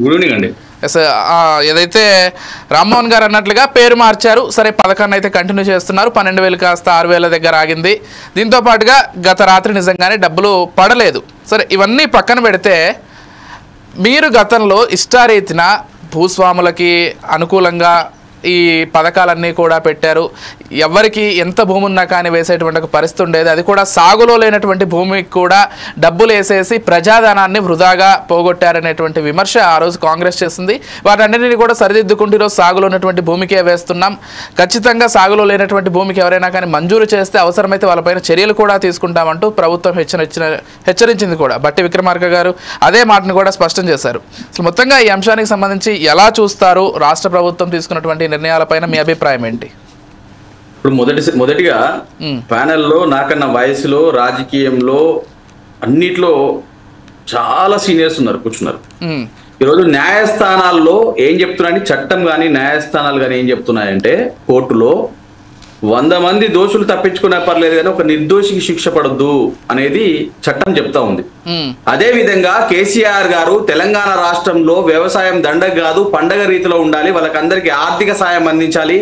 Good evening అండి. ఏదైతే రామ్మోహన్ గారు అన్నట్లుగా పేరు మార్చారు, సరే పథకాన్ని అయితే కంటిన్యూ చేస్తున్నారు. 12,000 కాస్త 6,000 దగ్గర ఆగింది. దీంతో పాటుగా గత రాత్రి నిజంగానే డబ్బులు పడలేదు. సరే ఇవన్నీ పక్కన పెడితే మీరు గతంలో ఇష్టారీతిన భూస్వాములకి అనుకూలంగా ఈ పథకాలన్నీ కూడా పెట్టారు. ఎవరికి ఎంత భూమి ఉన్నా కానీ వేసేటువంటి ఒక పరిస్థితి ఉండేది. అది కూడా సాగులో లేనటువంటి భూమికి కూడా డబ్బులు వేసేసి ప్రజాధనాన్ని వృధాగా పోగొట్టారనేటువంటి విమర్శ ఆ రోజు కాంగ్రెస్ చేసింది. వాటన్నిటిని కూడా సరిదిద్దుకుంటూ ఈరోజు సాగులో ఉన్నటువంటి భూమికే వేస్తున్నాం. ఖచ్చితంగా సాగులో లేనటువంటి భూమికి ఎవరైనా కానీ మంజూరు చేస్తే అవసరమైతే వాళ్ళపైన చర్యలు కూడా తీసుకుంటామంటూ ప్రభుత్వం హెచ్చరించింది కూడా. బట్టి విక్రమార్క గారు అదే మాటను కూడా స్పష్టం చేశారు. అసలు మొత్తంగా ఈ అంశానికి సంబంధించి ఎలా చూస్తారు? రాష్ట్ర ప్రభుత్వం తీసుకున్నటువంటి నిర్ణయాలపైన మీ అభిప్రాయం ఏంటి? ఇప్పుడు మొదటిగా ప్యానెల్లో నాకన్నా వయసులో, రాజకీయంలో, అన్నిట్లో చాలా సీనియర్స్ ఉన్నారు, కూర్చున్నారు. ఈరోజు న్యాయస్థానాల్లో ఏం చెప్తున్నాయని, చట్టం కానీ న్యాయస్థానాలు కానీ ఏం చెప్తున్నాయంటే, కోర్టులో 100 మంది దోషులు తప్పించుకునే పర్లేదు కానీ ఒక నిర్దోషికి శిక్ష పడద్దు అనేది చట్టం చెప్తా ఉంది. అదే విధంగా కేసీఆర్ గారు తెలంగాణ రాష్ట్రంలో వ్యవసాయం దండగ కాదు పండగ రీతిలో ఉండాలి, వాళ్ళకందరికీ ఆర్థిక సాయం అందించాలి.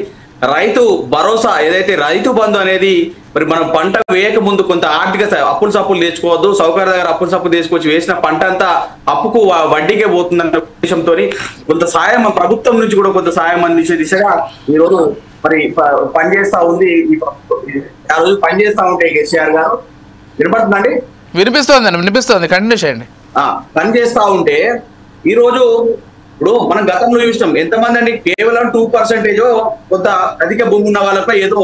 రైతు భరోసా ఏదైతే రైతు బంధు అనేది, మరి మనం పంట వేయక ముందు కొంత ఆర్థిక అప్పులు తెచ్చుకోవద్దు, సౌకర్య దగ్గర అప్పులు తీసుకొచ్చి వేసిన పంట అంతా అప్పుకు వడ్డీకే పోతుందన్న ఉద్దేశంతో కొంత సాయం ప్రభుత్వం నుంచి కూడా కొంత సాయం అందించే దిశగా ఈరోజు మరి పనిచేస్తా ఉంది. ఆ రోజు పనిచేస్తా ఉంటే కేసీఆర్ గారు వినపడుతుందండి, వినిపిస్తోంది కంటిన్యూ చేయండి. పనిచేస్తా ఉంటే ఈ రోజు ఇప్పుడు మనం గతంలో చూసినాం ఎంతమంది అండి, కేవలం 2% కొంత అధిక భూమి ఉన్న వాళ్ళపై ఏదో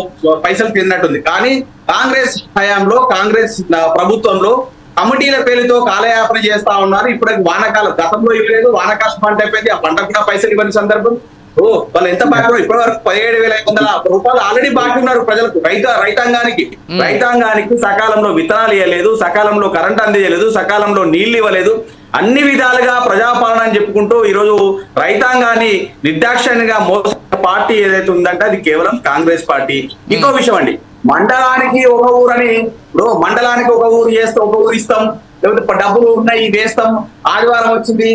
పైసలు తిన్నట్టుంది. కానీ కాంగ్రెస్ హయాంలో, కాంగ్రెస్ ప్రభుత్వంలో కమిటీల పేరుతో కాలయాపన చేస్తా ఉన్నారు. ఇప్పుడు వానాకాలం గతంలో ఇవ్వలేదు, వానాకాలం పంట అయిపోయింది, ఆ పంట కూడా పైసలు ఇవ్వని సందర్భం. వాళ్ళు ఎంత బాకీ ఇప్పటి వరకు 17,500 రూపాయలు ఆల్రెడీ బాకీ ఉన్నారు ప్రజలకు, రైతాంగానికి సకాలంలో విత్తనాలు ఇవ్వలేదు, సకాలంలో కరెంట్ అందించలేదు, సకాలంలో నీళ్లు ఇవ్వలేదు. అన్ని విధాలుగా ప్రజాపాలన అని చెప్పుకుంటూ ఈరోజు రైతాంగాన్ని నిర్దాక్షిణ్యంగా మోస పార్టీ ఏదైతే ఉందంటే అది కేవలం కాంగ్రెస్ పార్టీ. ఇంకో విషయం అండి, మండలానికి ఒక ఊరని, ఇప్పుడు మండలానికి ఒక ఊరు చేస్తే ఒక ఊరు ఇస్తాం, లేకపోతే డబ్బులు ఉన్నాయి వేస్తాం. ఆదివారం వచ్చింది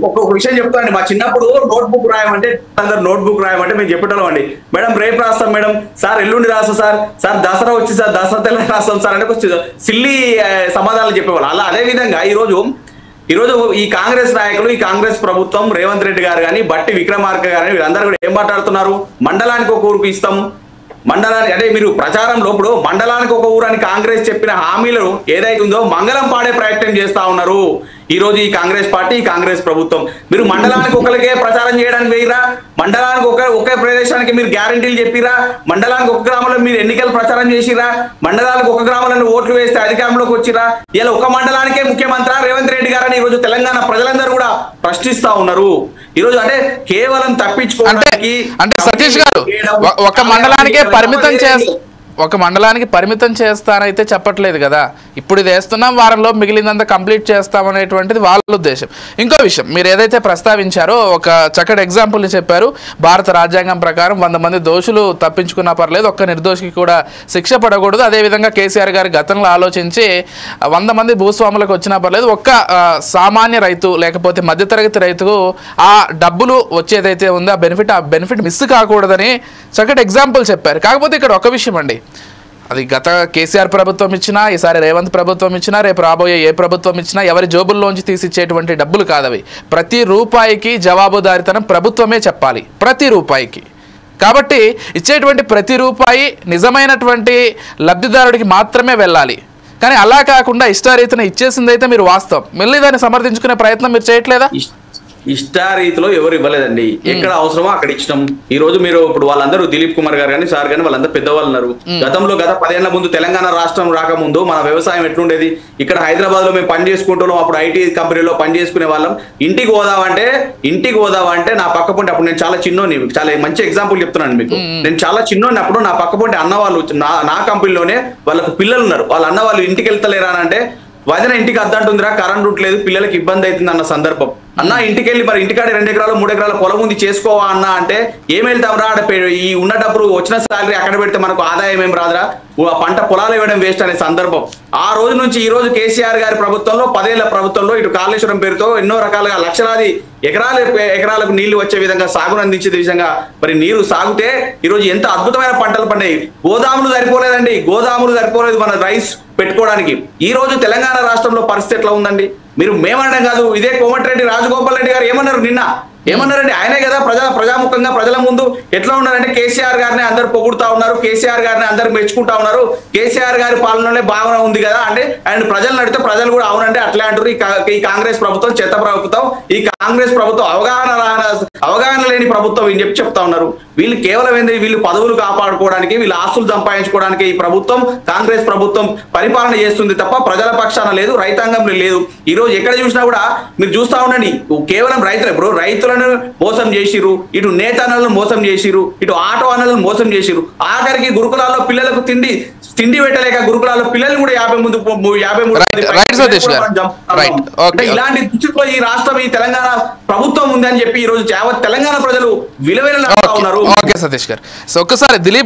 ఒక్కొక్క విషయం చెప్తానండి. మా చిన్నప్పుడు నోట్బుక్ రాయమంటే అందరు నోట్బుక్ రాయమంటే మేము చెప్పేటోళ్ళం అండి. మేడం రేపు రాస్తాం మేడం, సార్ ఎల్లుండి రాస్తాం సార్ దసరా వచ్చి సార్ దసరా తెల్ల రాస్తాం సార్ అంటే కొంచెం సిల్లీ సమాధానాలు చెప్పేవాళ్ళు. అలా అదే విధంగా ఈరోజు ఈ కాంగ్రెస్ నాయకులు, ఈ కాంగ్రెస్ ప్రభుత్వం, రేవంత్ రెడ్డి గారు కానీ, బట్టి విక్రమార్క గారు కానీ వీళ్ళందరూ కూడా ఏం మాట్లాడుతున్నారు? మండలానికి ఒక ఊరికి ఇస్తాం, మండలానికి అంటే మీరు ప్రచారంలో ఇప్పుడు మండలానికి ఒక ఊరు అని కాంగ్రెస్ చెప్పిన హామీలు ఏదైతే ఉందో మంగళం పాడే ప్రయత్నం చేస్తా ఉన్నారు ఈ రోజు ఈ కాంగ్రెస్ పార్టీ, ఈ కాంగ్రెస్ ప్రభుత్వం. మీరు మండలానికి ఒకరికే ప్రచారం చేయడానికి వేయరా? మండలానికి ఒకే ప్రదేశానికి మీరు గ్యారంటీలు చెప్పిరా? మండలానికి ఒక గ్రామంలో మీరు ఎన్నికలు ప్రచారం చేసిరా? మండలానికి ఒక గ్రామంలో ఓట్లు వేస్తే అధికారంలోకి వచ్చిరా? ఇలా ఒక మండలానికే ముఖ్యమంత్రి రేవంత్ రెడ్డి గారని ఈ రోజు తెలంగాణ ప్రజలందరూ కూడా ప్రశ్నిస్తా ఉన్నారు. ఈ రోజు అంటే కేవలం తప్పించుకోవడానికి అంటే సతీష్ గారు ఒక మండలానికి పరిమితం చేస్తానైతే చెప్పట్లేదు కదా. ఇప్పుడు ఇది వేస్తున్నాం, వారంలో మిగిలినంతా కంప్లీట్ చేస్తామనేటువంటిది వాళ్ళ ఉద్దేశం. ఇంకో విషయం మీరు ఏదైతే ప్రస్తావించారో ఒక చక్కటి ఎగ్జాంపుల్ని చెప్పారు. భారత రాజ్యాంగం ప్రకారం 100 మంది దోషులు తప్పించుకున్నా పర్లేదు, ఒక్క నిర్దోషికి కూడా శిక్ష పడకూడదు. అదేవిధంగా కేసీఆర్ గారి గతంలో ఆలోచించి 100 మంది భూస్వాములకు వచ్చినా పర్లేదు, ఒక్క సామాన్య రైతు లేకపోతే మధ్యతరగతి రైతుకు ఆ డబ్బులు వచ్చేదైతే ఉందో ఆ బెనిఫిట్ మిస్ కాకూడదని చక్కటి ఎగ్జాంపుల్ చెప్పారు. కాకపోతే ఇక్కడ ఒక విషయం అండి, అది గత కేసీఆర్ ప్రభుత్వం ఇచ్చినా, ఈసారి రేవంత్ ప్రభుత్వం ఇచ్చినా, రేపు రాబోయే ఏ ప్రభుత్వం ఇచ్చినా ఎవరి జోబుల్లోంచి తీసిచ్చేటువంటి డబ్బులు కాదవి. ప్రతి రూపాయికి జవాబుదారితనం ప్రభుత్వమే చెప్పాలి, ప్రతి రూపాయికి. కాబట్టి ఇచ్చేటువంటి ప్రతి రూపాయి నిజమైనటువంటి లబ్ధిదారుడికి మాత్రమే వెళ్ళాలి. కానీ అలా కాకుండా ఇష్టారీతిన ఇచ్చేసిందైతే మీరు వాస్తవం, మళ్ళీ దాన్ని సమర్థించుకునే ప్రయత్నం మీరు చేయట్లేదా? ఇష్టారీతిలో ఎవరు ఇవ్వలేదండి, ఎక్కడ అవసరమో అక్కడ ఇచ్చినాం. ఈ రోజు మీరు ఇప్పుడు వాళ్ళందరూ దిలీప్ కుమార్ గారు కానీ సార్ కానీ వాళ్ళందరూ పెద్దవాళ్ళు ఉన్నారు. గతంలో గత 10 ఏళ్ల ముందు తెలంగాణ రాష్ట్రం రాకముందు మన వ్యవసాయం ఎట్లుండేది? ఇక్కడ హైదరాబాద్ లో మేము పని చేసుకుంటున్నాం, అప్పుడు ఐటీ కంపెనీలో పని చేసుకునే వాళ్ళం. ఇంటికి పోదామంటే నా పక్క పొంటి, అప్పుడు నేను చాలా చిన్నోని, చాలా మంచి ఎగ్జాంపుల్ చెప్తున్నాను మీకు. నేను చాలా చిన్నోని, అప్పుడు నా పక్క పొంటి అన్న వాళ్ళు నా కంపెనీలోనే వాళ్ళకు పిల్లలు ఉన్నారు. వాళ్ళ అన్న వాళ్ళు ఇంటికి వెళ్తలేరా అంటే, వదిన ఇంటికి అద్దంటుందిరా, కరెంట్ రూట్లేదు, పిల్లలకి ఇబ్బంది అవుతుంది అన్న సందర్భం. అన్న ఇంటికి వెళ్ళి మరి ఇంటికాడ 2 ఎకరాలు 3 ఎకరాల పొలం ఉంది చేసుకోవా అన్న అంటే, ఏం వెళ్తాం రా, ఈ ఉన్న డబ్బులు వచ్చిన శాలరీ అక్కడ పెడితే మనకు ఆదాయం ఏం రాదురా, పంట పొలాలు ఇవ్వడం వేస్ట్ అనే సందర్భం. ఆ రోజు నుంచి ఈ రోజు కేసీఆర్ గారి ప్రభుత్వంలో 10 ఏళ్ల ప్రభుత్వంలో ఇటు కాళేశ్వరం పేరుతో ఎన్నో రకాలుగా లక్షలాది ఎకరాలకు నీళ్లు వచ్చే విధంగా సాగును అందించే విధంగా మరి నీరు సాగుతే ఈ రోజు ఎంత అద్భుతమైన పంటలు పండాయి. గోదాములు సరిపోలేదండి, గోదాములు సరిపోలేదు మన రైస్ పెట్టుకోవడానికి. ఈ రోజు తెలంగాణ రాష్ట్రంలో పరిస్థితి ఎట్లా ఉందండి? మీరు మేమనడం కాదు, ఇదే కోమటిరెడ్డి రాజగోపాల్ రెడ్డి గారు ఏమన్నారు నిన్న, ఏమన్నారండి? ఆయనే కదా ప్రజాముఖంగా ప్రజల ముందు ఎట్లా ఉన్నారంటే కేసీఆర్ గారిని అందరు పొగుడుతా ఉన్నారు, కేసీఆర్ గారిని అందరు మెచ్చుకుంటా ఉన్నారు, కేసీఆర్ గారి పాలనలోనే బాగా ఉంది కదా అంటే, అండ్ ప్రజలను అడిగితే ప్రజలు కూడా అవునంటే అట్లే అంటారు. ఈ కాంగ్రెస్ ప్రభుత్వం చెత్త ప్రభుత్వం, ఈ కాంగ్రెస్ ప్రభుత్వం అవగాహన లేని ప్రభుత్వం అని చెప్తా ఉన్నారు. వీళ్ళు కేవలం ఏంది, వీళ్ళు పదవులు కాపాడుకోవడానికి, వీళ్ళు ఆస్తులు సంపాదించుకోవడానికి ఈ ప్రభుత్వం, కాంగ్రెస్ ప్రభుత్వం పరిపాలన చేస్తుంది తప్ప ప్రజల పక్షాన లేదు, రైతాంగంలో లేదు. ఈ రోజు ఎక్కడ చూసినా కూడా మీరు చూస్తా ఉండండి, కేవలం రైతులను మోసం చేసిరు, ఇటు నేతన్నలను మోసం చేసిరు, ఇటు ఆటో అన్నలను మోసం చేసిరు. ఆఖరికి గురుకులాల్లో పిల్లలకు తిండి పెట్టలేక గురుకులాల్లో పిల్లలు కూడా 53 ఇలాంటి దుస్థితిలో ఈ రాష్ట్రం, ఈ తెలంగాణ ప్రభుత్వం ఉందని చెప్పి ఈ రోజు యావత్ తెలంగాణ ప్రజలు విలువైన ఉన్నారు. ఓకే సతీష్ గారు, సో ఒక్కసారి దిలీప్